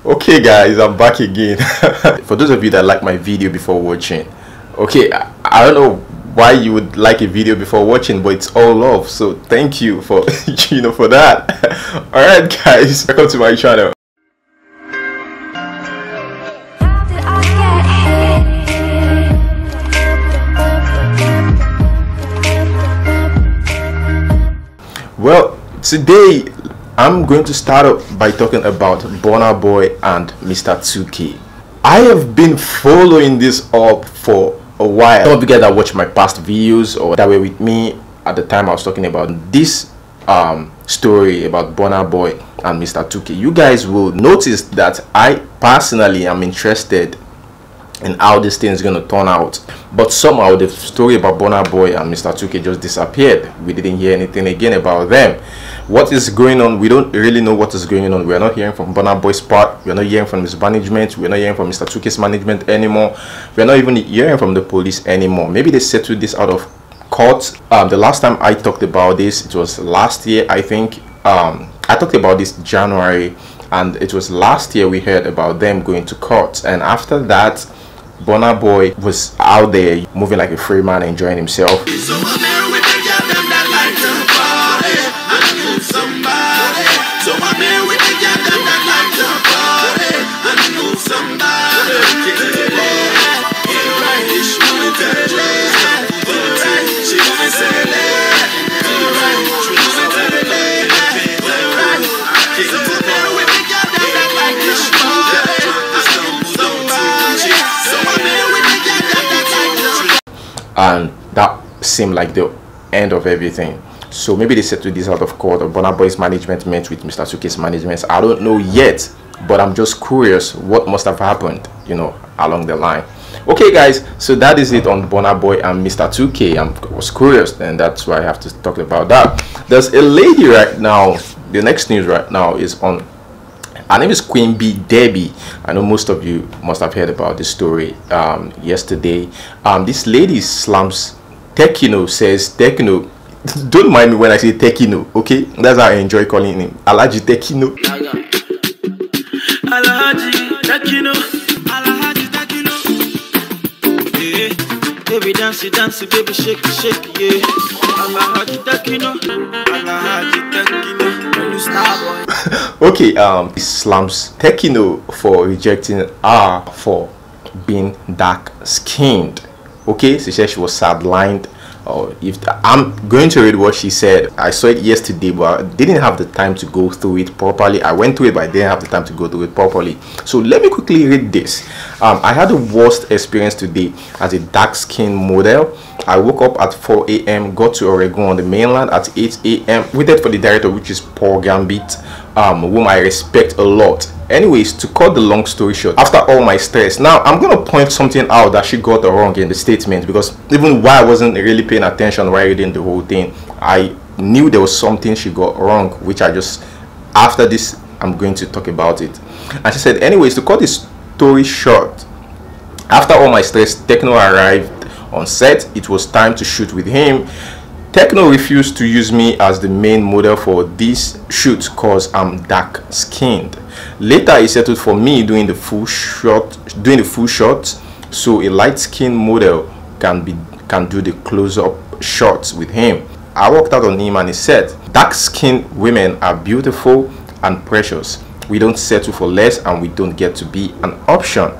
Okay guys, I'm back again. For those of you that like my video before watching, okay, I don't know why you would like a video before watching, but it's all love, so thank you for for that. All right guys, welcome to my channel. Well, today I'm going to start up by talking about Burna Boy and Mr. 2K. I have been following this up for a while. Some of you guys that watch my past videos or that were with me at the time I was talking about this story about Burna Boy and Mr. 2K, you guys will notice that I personally am interested in how this thing is going to turn out, but somehow the story about Burna Boy and Mr. 2K just disappeared. We didn't hear anything again about them. What is going on? We don't really know what is going on. We are not hearing from Burna Boy's part. We are not hearing from his management. We are not hearing from Mr. 2K's management anymore. We are not even hearing from the police anymore. Maybe they settled this out of court. The last time I talked about this, it was last year, I think. I talked about this January, and it was last year we heard about them going to court. And after that, Burna Boy was out there moving like a free man, enjoying himself. And that seemed like the end of everything. So maybe they settled this out of court, or Burna Boy's management met with Mr. 2K's management. I don't know yet, but I'm just curious what must have happened, along the line. Okay guys, so that is it on Burna Boy and Mr. 2K. I was curious, and that's why I have to talk about that. There's a lady right now, the next news right now is on, her name is Queen B Debbie. I know most of you must have heard about this story yesterday. This lady slams Tekno, says Tekno. Don't mind me when I say Tekno, okay? That's how I enjoy calling him. Alhaji Tekno. Alhaji Tekno. Alhaji Tekno. Yeah. Baby dance, dance, baby shake, shake, yeah. Alhaji Tekno. Alhaji Tekno. Okay, he slams Tekno for rejecting her for being dark skinned. Okay, she said she was sidelined. Or I'm going to read what she said. I saw it yesterday, but I didn't have the time to go through it properly. I went through it, but I didn't have the time to go through it properly. So let me quickly read this. I had the worst experience today as a dark skinned model. I woke up at 4 a.m, got to Oregon on the mainland at 8 a.m, waited for the director, which is Paul Gambit, whom I respect a lot. Anyways, to cut the long story short, after all my stress, now I'm gonna point something out that she got wrong in the statement, because even while I wasn't really paying attention while reading the whole thing, I knew there was something she got wrong, which I just, after this, I'm going to talk about it. And she said, anyways, to cut this story short, after all my stress, Tekno arrived on set. It was time to shoot with him. Tekno refused to use me as the main model for this shoot cause I'm dark skinned. Later he settled for me doing the full shot, so a light skinned model can do the close-up shots with him. I walked out on him and he said, dark skinned women are beautiful and precious. We don't settle for less, and we don't get to be an option.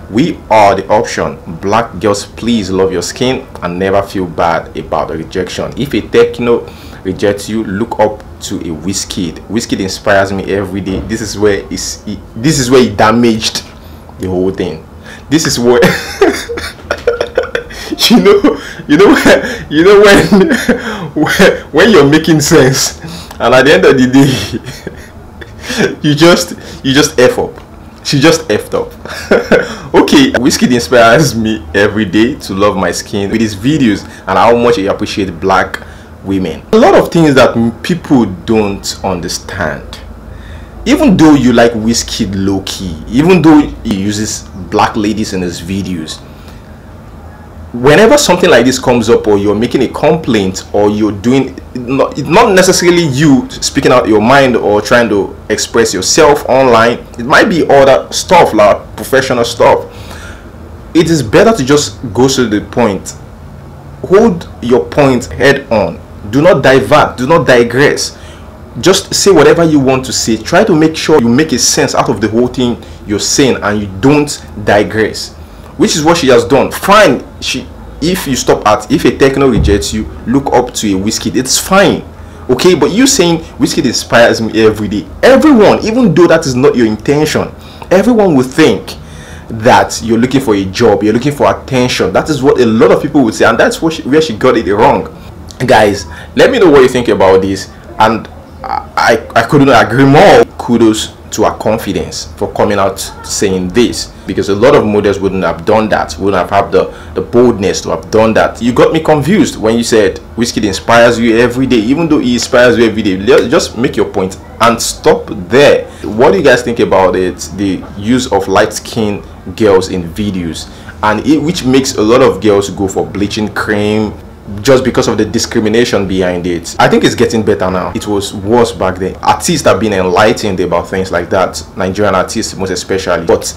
We are the option. Black girls, please love your skin and never feel bad about the rejection. If a Tekno rejects you, look up to a Wizkid. Wizkid inspires me every day. This is where he damaged the whole thing. This is where when you're making sense, and at the end of the day, you just F up. She just effed up. Okay, Wizkid inspires me every day to love my skin with his videos and how much he appreciates black women. A lot of things that people don't understand. Even though you like Wizkid low-key, even though he uses black ladies in his videos, whenever something like this comes up, or you're making a complaint, or you're doing not necessarily you speaking out your mind or trying to express yourself online, it might be other stuff like professional stuff, it is better to just go to the point. Hold your point head on. Do not divert, do not digress. Just say whatever you want to say. Try to make sure you make a sense out of the whole thing you're saying, and you don't digress, which is what she has done. Fine, if you stop at, if a Tekno rejects you, look up to a Wizkid, it's fine, okay? But you saying Wizkid inspires me every day, everyone, even though that is not your intention, everyone will think that you're looking for a job, you're looking for attention. That is what a lot of people would say, and that's what where she got it wrong. Guys, let me know what you think about this, and I couldn't agree more. Kudos to her confidence for coming out saying this, because a lot of models wouldn't have done that, wouldn't have had the boldness to have done that. You got me confused when you said Wizkid inspires you every day. Even though he inspires you every day, just make your point and stop there. What do you guys think about it, the use of light-skinned girls in videos, and which makes a lot of girls go for bleaching cream just because of the discrimination behind it? I think it's getting better now. It was worse back then. Artists have been enlightened about things like that, Nigerian artists most especially, but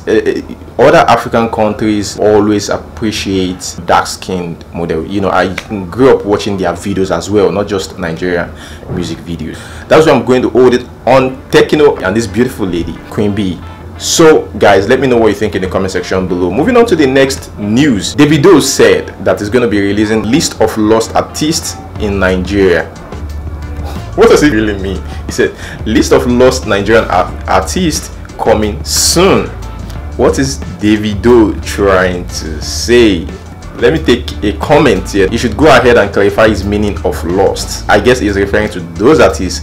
other African countries always appreciate dark-skinned model. You know, I grew up watching their videos as well, not just Nigerian music videos. That's why I'm going to hold it on Tekno and this beautiful lady, Queen B. So guys, let me know what you think in the comment section below. Moving on to the next news, Davido said that he's going to be releasing list of lost artists in Nigeria. What does it really mean? He said list of lost Nigerian artists coming soon. What is Davido trying to say? Let me take a comment here. You should go ahead and clarify his meaning of lost. I guess he's referring to those artists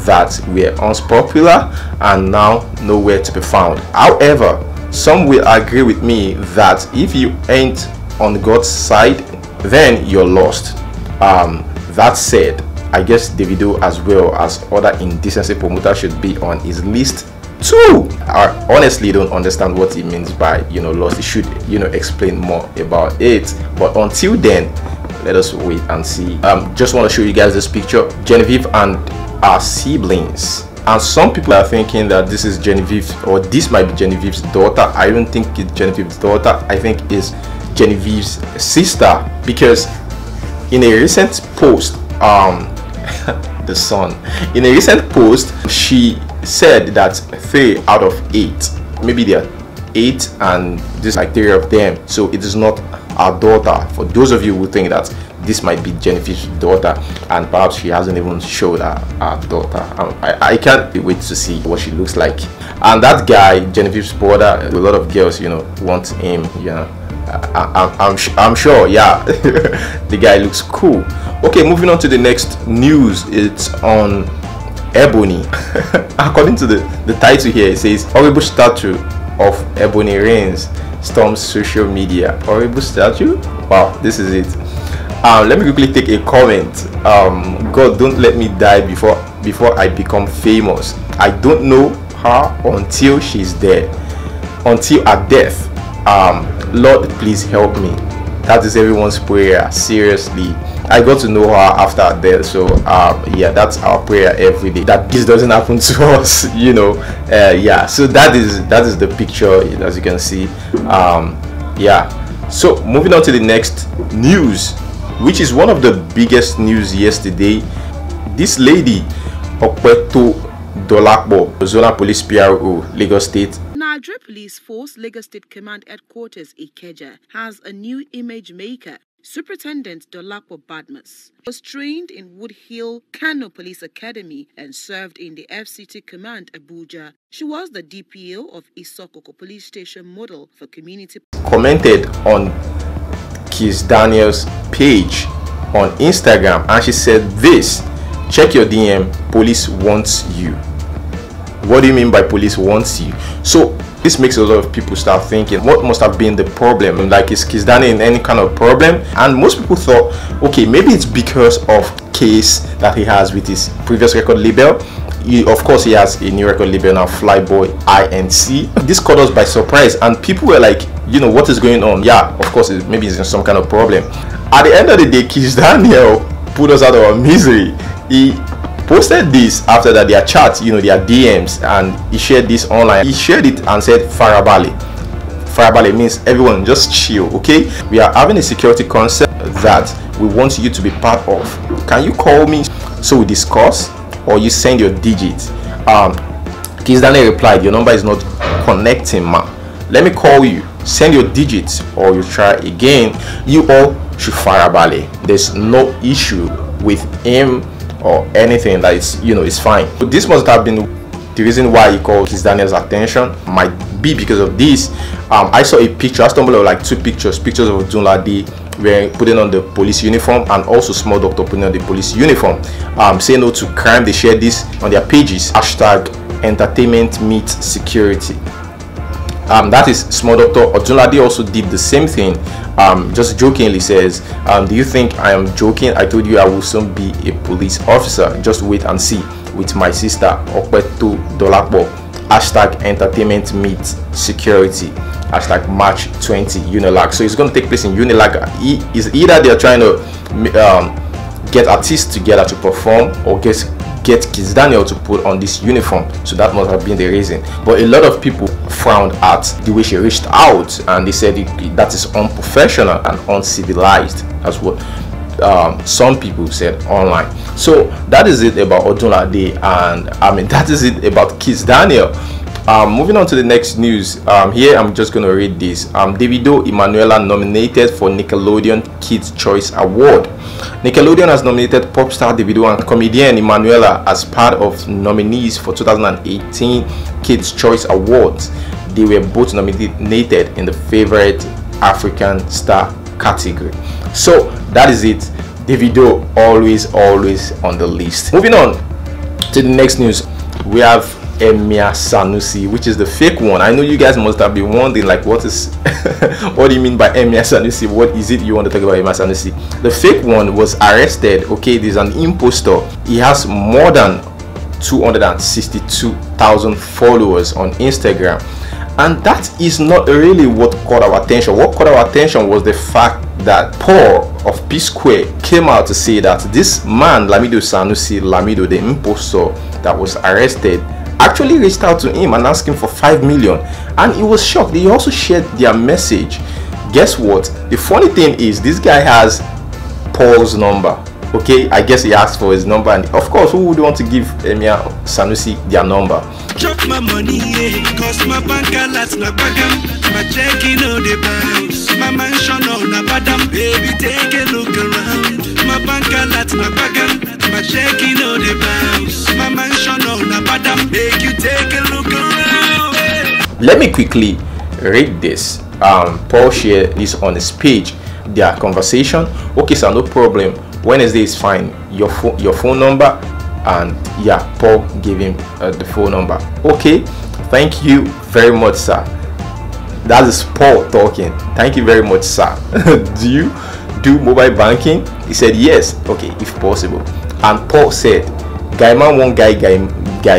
that were unpopular and now nowhere to be found. However, some will agree with me that if you ain't on God's side, then you're lost. That said, I guess Davido as well as other indecency promoters should be on his list too. I honestly don't understand what he means by, you know, lost. He should, you know, explain more about it. But until then, let us wait and see. Just want to show you guys this picture, Genevieve and our siblings, and some people are thinking that this is Genevieve, or this might be Genevieve's daughter. I don't think it's Genevieve's daughter. I think it's Genevieve's sister, because in a recent post, the son, in a recent post, she said that 3 out of 8, maybe there are 8 and this like 3 of them, so it is not our daughter. For those of you who think that this might be Genevieve's daughter, and perhaps she hasn't even showed her daughter, I can't wait to see what she looks like. And that guy, Genevieve's brother, a lot of girls, you know, want him. You know, I'm sure, yeah. The guy looks cool. Okay, moving on to the next news. It's on Ebony. According to the title here, it says horrible statue of Ebony Reigns storms social media. Horrible statue? Wow, this is it. Let me quickly take a comment. God, don't let me die before I become famous. I don't know her until she's dead, until her death. Lord, please help me. That is everyone's prayer. Seriously, I got to know her after her death, so yeah, that's our prayer every day, that this doesn't happen to us, you know. Yeah, so that is the picture, as you can see. Yeah, so moving on to the next news, which is one of the biggest news yesterday. This lady, Okpeto Dolakbo, Zona Police PRO, Lagos State. Nigeria Police Force Lagos State Command Headquarters Ikeja has a new image maker. Superintendent Dolapo Badmus was trained in Woodhill Kano Police Academy and served in the FCT Command Abuja. She was the DPO of Isokoko Police Station Model for Community. Commented on Kiss Daniel's page on Instagram, and she said this: check your DM, police wants you. What do you mean by police wants you? So this makes a lot of people start thinking, what must have been the problem? Like, is Kiss Daniel in any kind of problem? And most people thought, okay, maybe it's because of case that he has with his previous record label. of course, he has a new record label now, Flyboy INC. This caught us by surprise, and people were like, you know, what is going on? Yeah, of course, maybe it's some kind of problem. At the end of the day, Kiss Daniel put us out of our misery. He posted this after that, their chat, you know, their DMs, and he shared this online. He shared it and said, Farabale. Farabale means everyone just chill, okay? We are having a security concept that we want you to be part of. Can you call me so we discuss, or you send your digits? Kiss Daniel replied, your number is not connecting, ma. Let me call you, send your digits, or you try again. You all should Farabale. There's no issue with him or anything. That is, you know, it's fine. But this must have been the reason why he called Kiss Daniel's attention. Might be because of this. I saw a picture. I stumbled on like two pictures of Dunladi wearing, putting on the police uniform, and also Small Doctor putting on the police uniform. Say no to crime. They shared this on their pages. Hashtag entertainment meets security. That is Small Doctor. Odunlade also did the same thing. Just jokingly says, do you think I am joking? I told you I will soon be a police officer. Just wait and see. With my sister Okpeto Dolapo. Hashtag entertainment meets security. Hashtag March 20 Unilag. So it's going to take place in Unilag. Is either they're trying to get artists together to perform, or get Kiss Daniel to put on this uniform. So that must have been the reason. But a lot of people frowned at the way she reached out, and they said that is unprofessional and uncivilized. That's what some people said online. So that is it about Odunlade, and I mean, that is it about Kiss Daniel. Moving on to the next news. Here I'm just gonna read this. Davido Emanuela nominated for Nickelodeon Kids Choice Award. Nickelodeon has nominated pop star Davido and comedian Emanuela as part of nominees for 2018 Kids Choice Awards. They were both nominated in the favorite African star category. So that is it. Davido always on the list. Moving on to the next news, we have Emir Sanusi, which is the fake one. I know you guys must have been wondering, like, what is what do you mean by Emir Sanusi? What is it you want to talk about Emir Sanusi? The fake one was arrested. Okay, there's an impostor. He has more than 262,000 followers on Instagram, and that is not really what caught our attention. What caught our attention was the fact that Paul of Psquare came out to say that this man, Lamido Sanusi, Lamido, the impostor that was arrested, actually reached out to him and asked him for 5 million, and he was shocked. They also shared their message. Guess what? The funny thing is, this guy has Paul's number. Okay, I guess he asked for his number, and of course, who would want to give Emir Sanusi their number? Chop my money, yeah, cause my bank alerts na bagam, my checking on the bounce, my mansion on a badam, baby, take a look around. My bank alerts na bagam, my checking on the bounce, my mansion on a badam, make you take a look around. Let me quickly read this. Paul shared this on his page, their conversation. Okay, sir, no problem. Wednesday is fine. Your phone number, and yeah, Paul gave him the phone number. Okay, thank you very much, sir. That is Paul talking. Thank you very much, sir. Do you do mobile banking? He said yes. Okay, if possible. And Paul said, guy man won't guy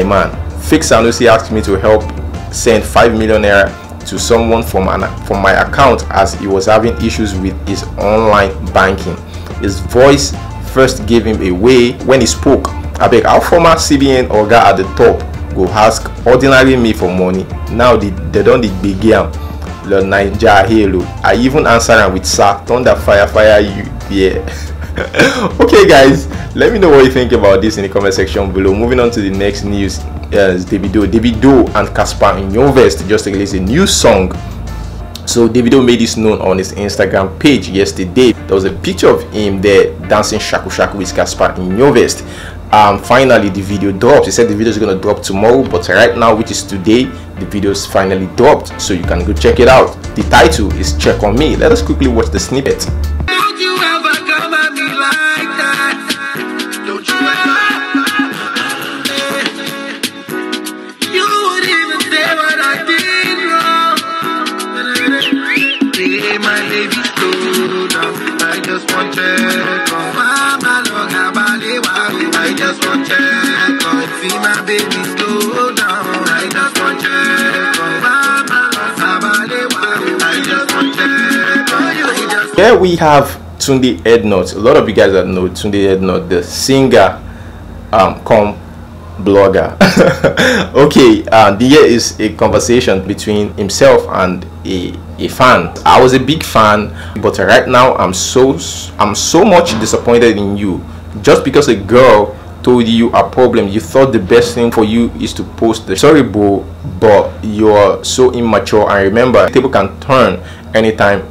man. Fake Sanusi asked me to help send 5 million naira to someone from my account as he was having issues with his online banking. His voice first gave him away when he spoke. I beg, our former CBN Oga at the top go ask ordinary me for money. Now they don't begin the Niger Halo. I even answer him with sir, thunder fire you. Yeah. Okay guys, let me know what you think about this in the comment section below. Moving on to the next news, is Davido and Cassper Nyovest just released a new song. So Davido made this known on his Instagram page yesterday. There was a picture of him there dancing shaku shaku with Cassper Nyovest. Finally the video dropped. He said the video is going to drop tomorrow, but right now, which is today, the video is finally dropped, so you can go check it out. The title is Check on Me. Let us quickly watch the snippet. Don't you ever come at me like that. Don't you ever. You would even say what I did wrong. Hey, my baby, slow down. I just want to check on. I just want to check on. See my baby slow down. I just want you. I just want you. Here we have Tunde Headnut. A lot of you guys that know Tunde Headnut, the singer, come blogger. Okay, here is a conversation between himself and a fan. I was a big fan, but right now I'm so much disappointed in you. Just because a girl told you a problem, you thought the best thing for you is to post the sorry bro, but you're so immature. And remember, people can turn anytime.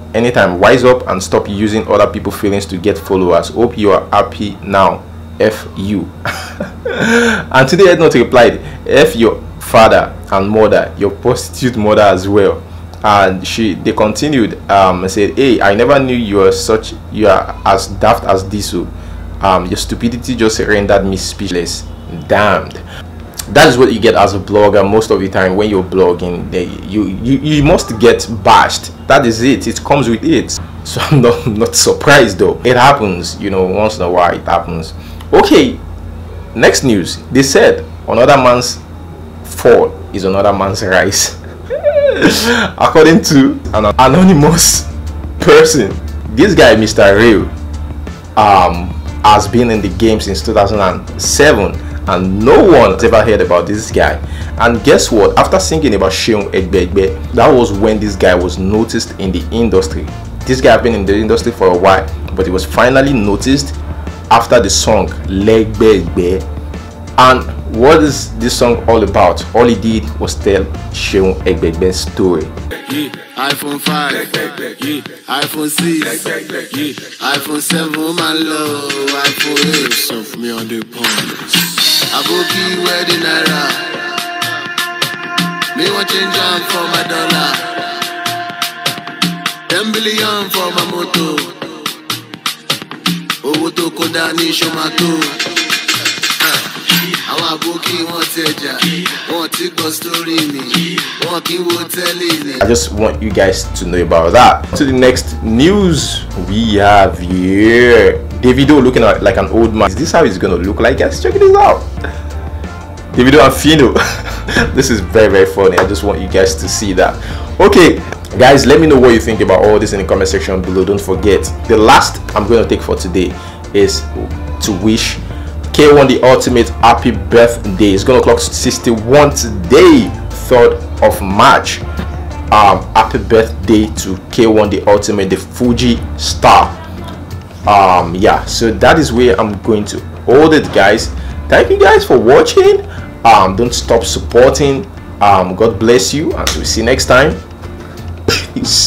Wise up and stop using other people's feelings to get followers. Hope you are happy now. F you. And today Headnut replied, F your father and mother, your prostitute mother as well. And they continued and said, hey, I never knew you are as daft as this. Your stupidity just rendered me speechless. Damned. That is what you get as a blogger most of the time. When you're blogging, you must get bashed. That is it. It comes with it. So I'm not surprised though. It happens, you know, once in a while it happens. Okay, next news. They said another man's fall is another man's rise. According to an anonymous person, this guy Mr. Real has been in the game since 2007 and no one has ever heard about this guy. And guess what? After singing about Seun Egbegbe, that was when this guy was noticed in the industry. This guy had been in the industry for a while, but he was finally noticed after the song Legbegbe. And what is this song all about? All he did was tell Seun Egbegbe's story. iPhone 5, iPhone 6, iPhone 7, my love, iPhone 8, so for me on the phones. Aboki wedding naira, me want change on for my dollar, 10 billion for my moto, owo to koda ni shomato. I just want you guys to know about that. To the next news we have here. Davido looking like an old man. Is this how he's gonna look like, guys? Check this out. Davido and Fino. This is very funny. I just want you guys to see that. Okay guys, let me know what you think about all this in the comment section below. Don't forget, the last I'm going to take for today is to wish K1 the Ultimate happy birthday. It's gonna clock 61th day, 3rd of March. Happy birthday to K1 the Ultimate, the Fuji star. Yeah, so that is where I'm going to hold it, guys. Thank you guys for watching. Don't stop supporting. God bless you, and we'll see you next time. Peace.